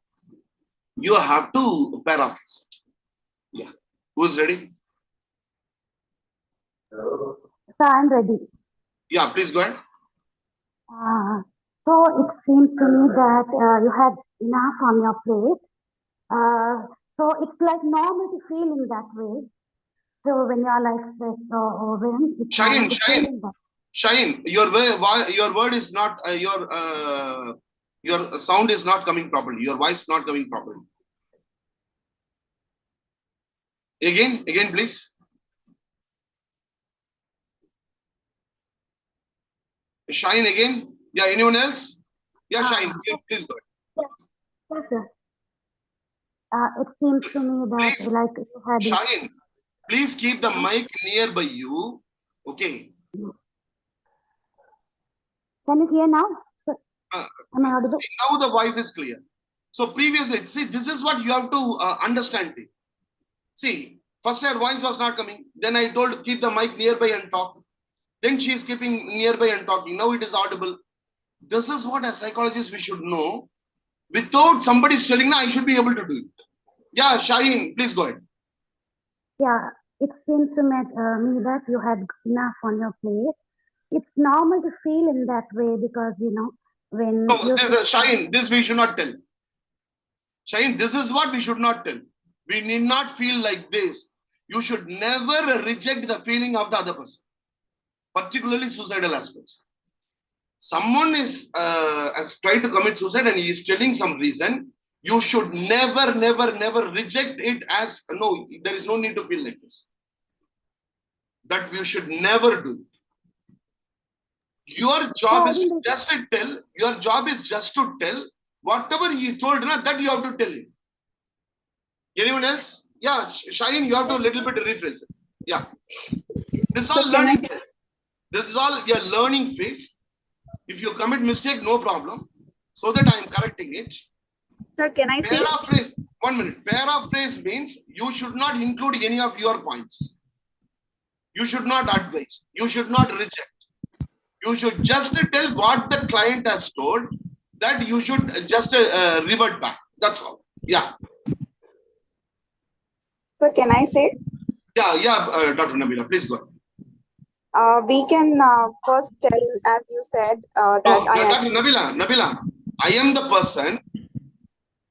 you have to paraphrase it. Yeah. Who's ready? So I'm ready. Yeah, please go ahead. So it seems to me that you had enough on your plate. So it's like normal to feel in that way. So when you're like stressed or overwhelmed, it's normal to feel in that. Shine. Your word is not your sound is not coming properly. Your voice not coming properly. Again, please. Shine again. Yeah. Anyone else? Yeah, Shine. Yeah, please go ahead. Yes, sir. It seems to me that Please, like you had. Shine, please keep the mic nearby you. Okay. Can you hear now? Sir, am I audible? Now the voice is clear. So previously, see, this is what you have to understand. See, first her voice was not coming. Then I told keep the mic nearby and talk. Then she is keeping nearby and talking. Now it is audible. This is what as psychologists we should know. Without somebody telling, I should be able to do it. Yeah, Shaheen, please go ahead. Yeah, it seems to me that you had enough on your plate. It's normal to feel in that way because you know when. No, Shaheen, this we should not tell. Shaheen, this is what we should not tell. We need not feel like this. You should never reject the feeling of the other person, particularly suicidal aspects. Someone has tried to commit suicide and he is telling some reason. You should never reject it as no. There is no need to feel like this. That you should never do. Your job is to just to tell. Your job is just to tell whatever he told. That you have to tell him. Anyone else? Yeah, Shaheen, you have to a little bit rephrase it. Yeah. This is all learning phase. This is all your learning phase. If you commit mistake, no problem. So that I am correcting it. Sir, can I say? Paraphrase. 1 minute. Paraphrase means you should not include any of your points. You should not advise. You should not reject. You should just tell what the client has told, that you should just revert back. That's all. Yeah. So can I say? Yeah, Dr. Nabila, please go. We can first tell, as you said, that Dr. Nabila, I am the person.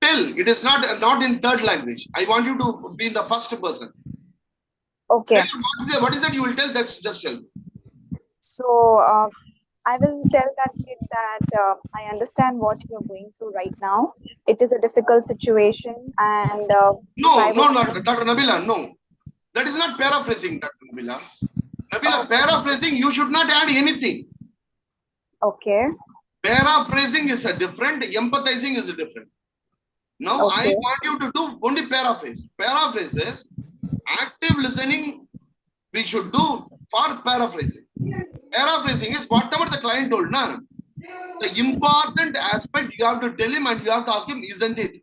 Tell, it is not in third language. I want you to be in the first person. Okay. Tell what is that you will tell? That's just tell. So I will tell that kid that I understand what you're going through right now. It is a difficult situation, and No, Dr. Nabila, no. That is not paraphrasing, Dr. Nabila. Nabila, paraphrasing, you should not add anything. Okay. Paraphrasing is a different, empathizing is a different. Now I want you to do only paraphrase. Paraphrase is active listening we should do for paraphrasing. Paraphrasing is whatever the client told. Na? The important aspect you have to tell him and you have to ask him, isn't it?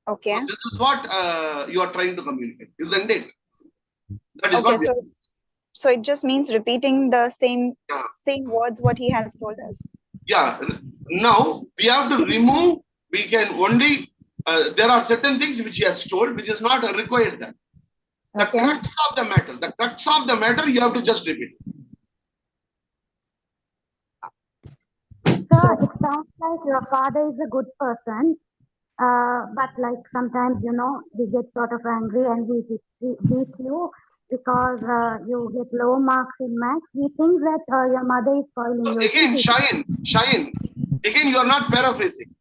Okay. So this is what you are trying to communicate, isn't it? That is okay, what. So it just means repeating the same words what he has told us. Yeah. Now we have to remove. We can only. There are certain things which he has told, which is not required. That the crux of the matter. The crux of the matter you have to just repeat. So it sounds like your father is a good person, but like sometimes, you know, he gets sort of angry and he beat you because you get low marks in maths. He thinks that your mother is spoiling you. Again, Shine. Again, you are not paraphrasing.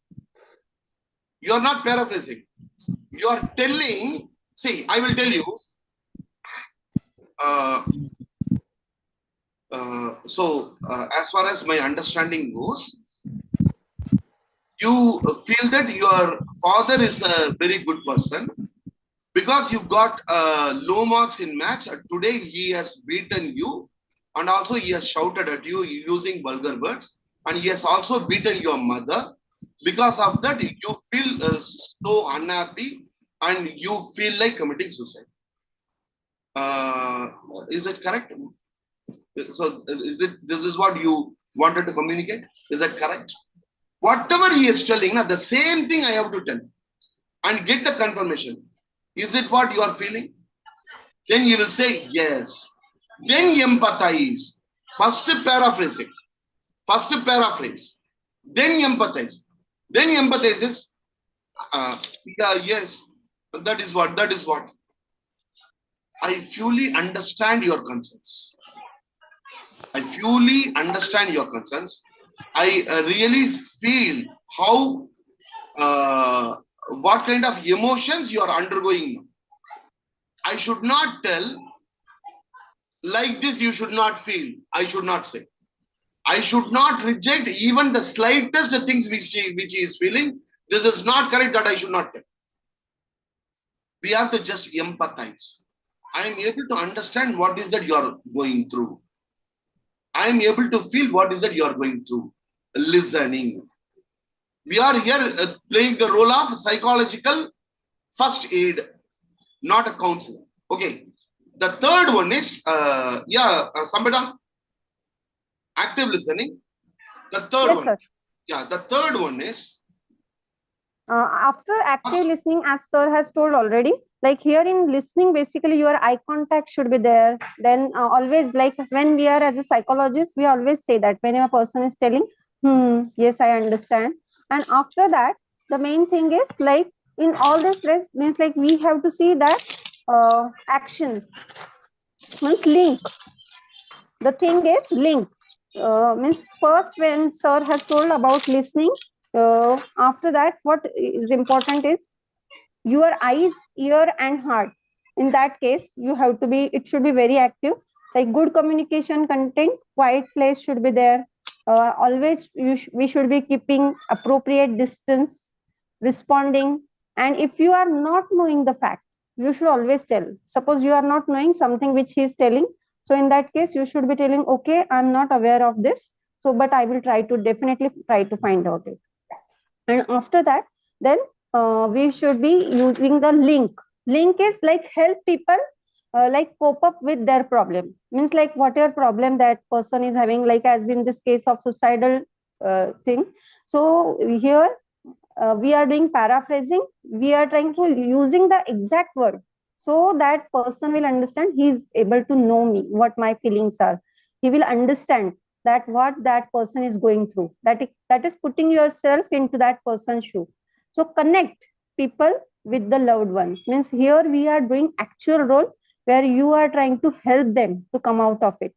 You are not paraphrasing. You are telling. See, I will tell you. As far as my understanding goes, you feel that your father is a very good person because you got low marks in maths. Today he has beaten you, and also he has shouted at you using vulgar words, and he has also beaten your mother. Because of that, you feel so unhappy and you feel like committing suicide. Is it correct? So this is what you wanted to communicate? Is that correct? Whatever he is telling, the same thing I have to tell and get the confirmation. Is it what you are feeling? Then you will say yes. Then empathize. First paraphrasing. First paraphrase. Then empathize. Then empathize is yes. That is what. I fully understand your concerns. I fully understand your concerns. I really feel how, what kind of emotions you are undergoing. I should not tell, like this you should not feel. I should not say. I should not reject even the slightest things which he is feeling. This is not correct, that I should not tell. We have to just empathize. I am able to understand what is that you are going through. I am able to feel what is that you are going through. Listening. We are here playing the role of psychological first aid, not a counselor. Okay. The third one is, Sambita, active listening. The third one. Sir. Yeah, the third one is. After active listening, as sir has told already, like here in listening, basically your eye contact should be there. Then always, like when we are as a psychologist, we always say that when a person is telling, yes, I understand. And after that, the main thing is like in all this means like we have to see that action means link. The thing is link. Means first when sir has told about listening, after that what is important is your eyes, ear and heart. In that case you have to be, it should be very active, like good communication content, quiet place should be there. Always we should be keeping appropriate distance, responding. And if you are not knowing the fact, you should always tell. Suppose you are not knowing something which he is telling, so in that case you should be telling, okay, I'm not aware of this, so but I will definitely try to find out it. And after that, then we should be using the link. Link is like help people like cope up with their problem. Means like whatever problem that person is having, like as in this case of suicidal thing. So here we are doing paraphrasing. We are trying to using the exact word so that person will understand. He is able to know me, what my feelings are. He will understand that what that person is going through. That is putting yourself into that person's shoe. So connect people with the loved ones. Means here we are doing actual role where you are trying to help them to come out of it.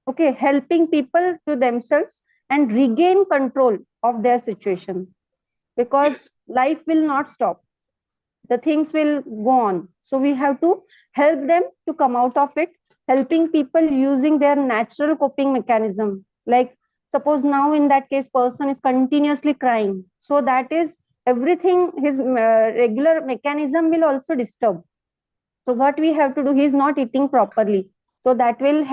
Okay, helping people to themselves and regain control of their situation, because Yes. life will not stop. The things will go on. So we have to help them to come out of it, helping people using their natural coping mechanism. Like suppose now in that case, person is continuously crying. So that is everything, his regular mechanism will also disturb. So what we have to do, he is not eating properly. So that will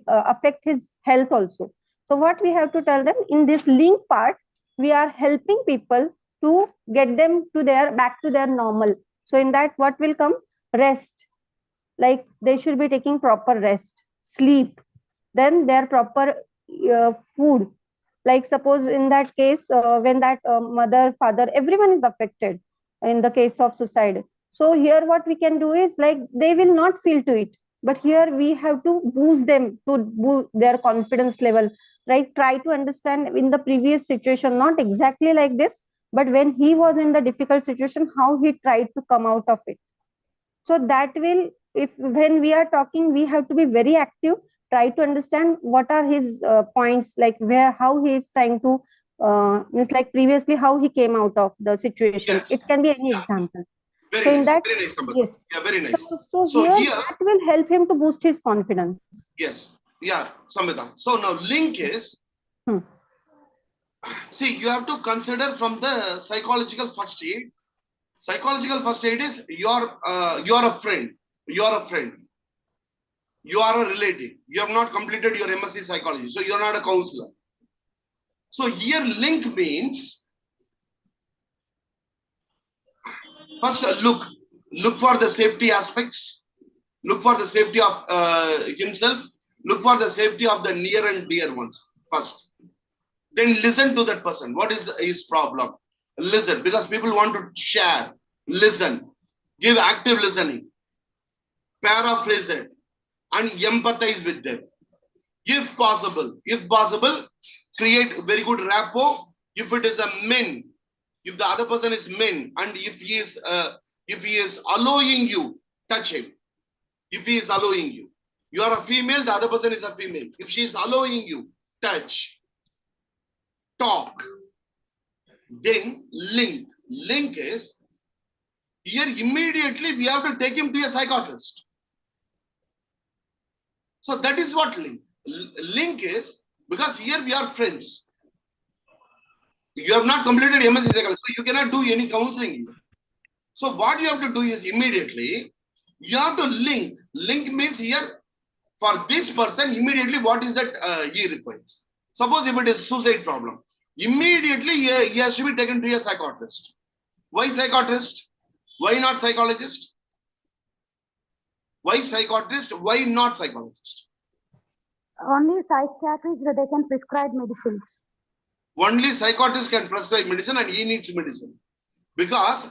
affect his health also. So what we have to tell them in this link part, we are helping people to get them to their back to their normal. So in that, what will come? Rest. Like they should be taking proper rest, sleep, then their proper food. Like suppose in that case, when that mother, father, everyone is affected in the case of suicide. So here what we can do is like they will not feel to it. But here we have to boost them to boost their confidence level. Right? Try to understand in the previous situation, not exactly like this, but when he was in the difficult situation, how he tried to come out of it. So that will, if when we are talking, we have to be very active, try to understand what are his points, like where, how he is trying to, means like previously how he came out of the situation. Yes. It can be any Yeah. example. Very So in nice. that, Very nice, Sambata. yes. Yeah, very nice. So So here here, that will help him to boost his confidence. yes. Yeah, Sambita. So now link is, Hmm. see, you have to consider from the psychological first aid. Psychological first aid is you're a friend. You're a friend. You are a relative. You have not completed your MSc psychology, so you're not a counselor. So here link means first look for the safety aspects, look for the safety of himself, look for the safety of the near and dear ones first. Then listen to that person. What is his problem? Listen, because people want to share. Listen, give active listening, paraphrase it, and empathize with them. If possible, create very good rapport. If it is a men, if the other person is men, and if he is allowing you, touch him. If he is allowing you, you are a female, the other person is a female. If she is allowing you, touch, talk. Then link. Link is here immediately we have to take him to a psychiatrist. So that is what link. Link is because here we are friends. You have not completed MSc psychology, so you cannot do any counseling. So what you have to do is immediately you have to link. Link means here for this person immediately what is that he requires. Suppose if it is suicide problem, immediately he has to be taken to a psychiatrist. Why psychiatrist? Why not psychologist? Why psychiatrist? Why not psychologist? Only psychiatrists, they can prescribe medicines. Only psychiatrist can prescribe medicine and he needs medicine. Because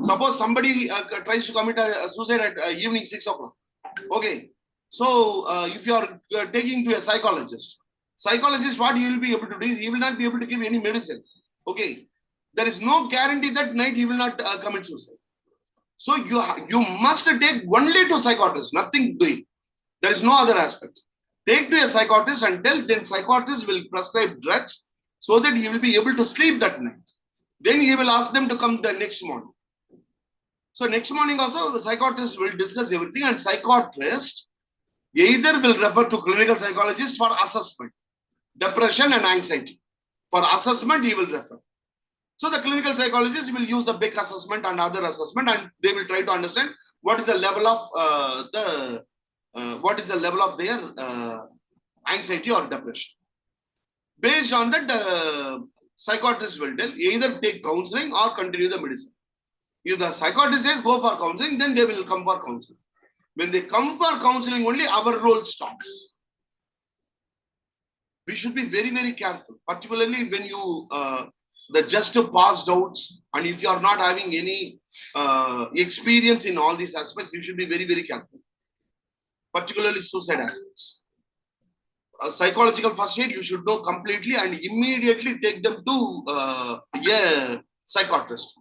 suppose somebody tries to commit a suicide at evening 6 o'clock. Okay. So if you are taking to a psychologist, what he will be able to do is he will not be able to give any medicine. Okay. There is no guarantee that night he will not commit suicide. So you must take only to psychiatrist, nothing doing. There is no other aspect. Take to a psychiatrist and tell, then psychiatrist will prescribe drugs so that he will be able to sleep that night. Then he will ask them to come the next morning. So next morning also the psychiatrist will discuss everything, and psychiatrist either will refer to clinical psychologist for assessment, depression and anxiety. For assessment he will refer. So the clinical psychologist will use the big assessment and other assessment, and they will try to understand what is the level of their anxiety or depression. Based on that, the psychiatrist will tell either take counseling or continue the medicine. If the psychiatrist says go for counseling, then they will come for counseling. When they come for counseling, only our role starts. We should be very, very careful, particularly when you the just passed outs, and if you are not having any experience in all these aspects, you should be very, very careful, particularly suicide aspects. Psychological first aid, you should know completely and immediately take them to a psychiatrist.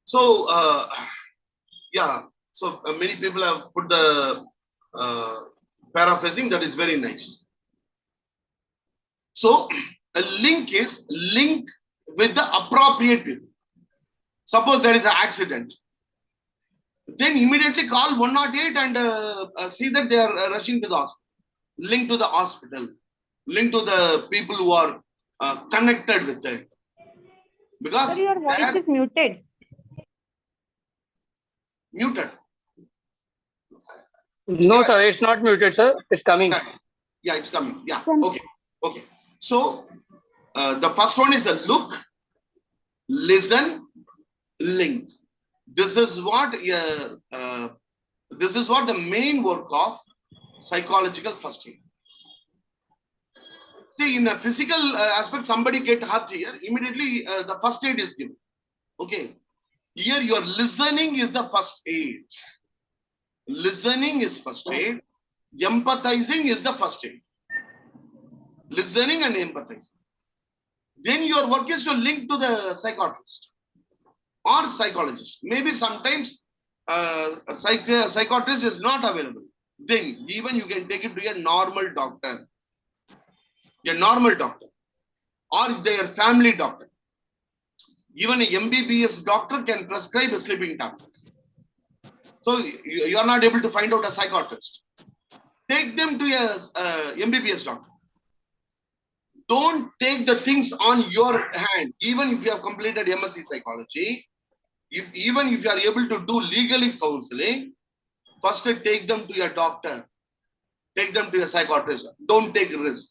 So, yeah, so many people have put the paraphrasing, that is very nice. So, a link is link with the appropriate people. Suppose there is an accident, then immediately call 108 and see that they are rushing to the hospital. Link to the hospital, link to the people who are connected with it. Because Sir, your voice is muted. Muted. No, sir, it's not muted, sir. It's coming. Yeah, it's coming. Yeah. Okay. Okay. So the first one is a look, listen, link. This is what the main work of psychological first aid. See, in a physical aspect, somebody get hurt here, immediately the first aid is given. Okay. Here your listening is the first aid. Listening is first aid. Empathizing is the first aid. Listening and empathizing. Then your work is to link to the psychiatrist or psychologist. Maybe sometimes a psychiatrist is not available. Then even you can take it to a normal doctor. A normal doctor or their family doctor. Even a MBBS doctor can prescribe a sleeping tablet. So you are not able to find out a psychiatrist. Take them to a MBBS doctor. Don't take the things on your hand. Even if you have completed MSc psychology, even if you are able to do legally counseling, first take them to your doctor. Take them to a psychiatrist. Don't take risk.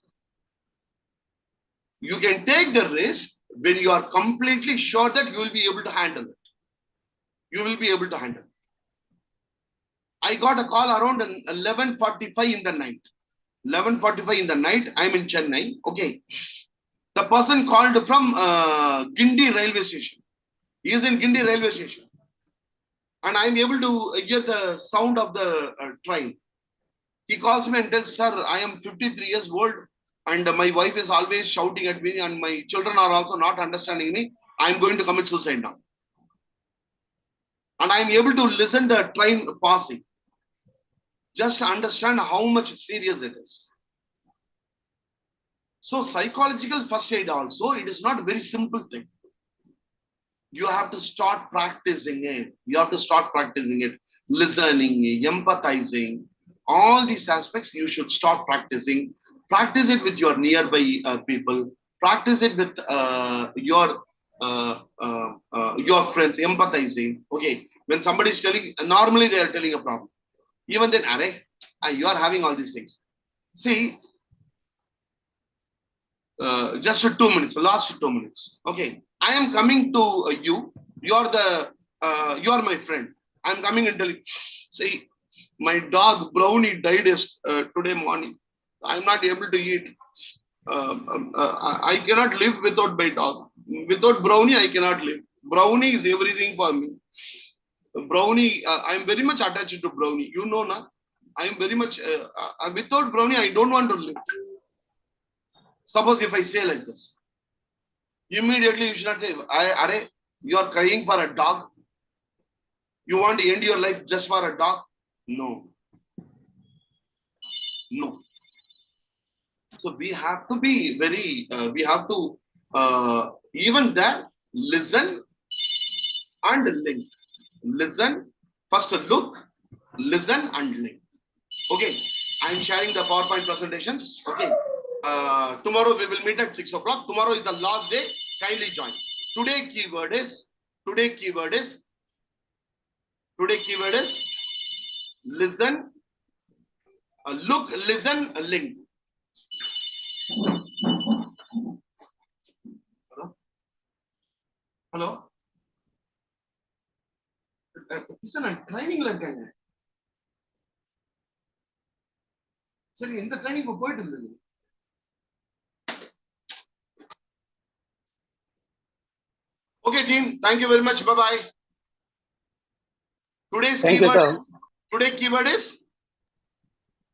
You can take the risk when you are completely sure that you will be able to handle it. You will be able to handle it. I got a call around 11:45 in the night. 11:45 in the night, I'm in Chennai. Okay. The person called from Guindy railway station. He is in Guindy railway station. And I'm able to hear the sound of the train. He calls me and tells, sir, I am 53 years old and my wife is always shouting at me and my children are also not understanding me. I'm going to commit suicide now. And I'm able to listen the train passing. Just understand how much serious it is. So psychological first aid also, it is not a very simple thing. You have to start practicing it. You have to start practicing it. Listening, empathizing, all these aspects you should start practicing. Practice it with your nearby people. Practice it with your friends, empathizing. Okay, when somebody is telling, normally they are telling a problem. Even then, you are having all these things. See, just 2 minutes, last 2 minutes. Okay, I am coming to you. You are my friend. I am coming and telling. See, my dog Brownie died today morning. I am not able to eat. I cannot live without my dog. Without Brownie, I cannot live. Brownie is everything for me. Brownie, I am very much attached to Brownie. You know, na? I am very much without Brownie. I don't want to live. Suppose if I say like this, immediately you should not say, you are crying for a dog. You want to end your life just for a dog? No. No. So we have to be very, we have to, even there, listen and link. Listen, first look, listen and link. Okay, I'm sharing the PowerPoint presentations. Okay, tomorrow we will meet at 6 o'clock. Tomorrow is the last day. Kindly join. Today keyword is listen, look, listen, link. Hello? Training la irukanga. சரி இந்த training போயிட்டு இருந்தது. Thank you very much. Bye bye. Today's Thank you, keyword sir. is, today keyword is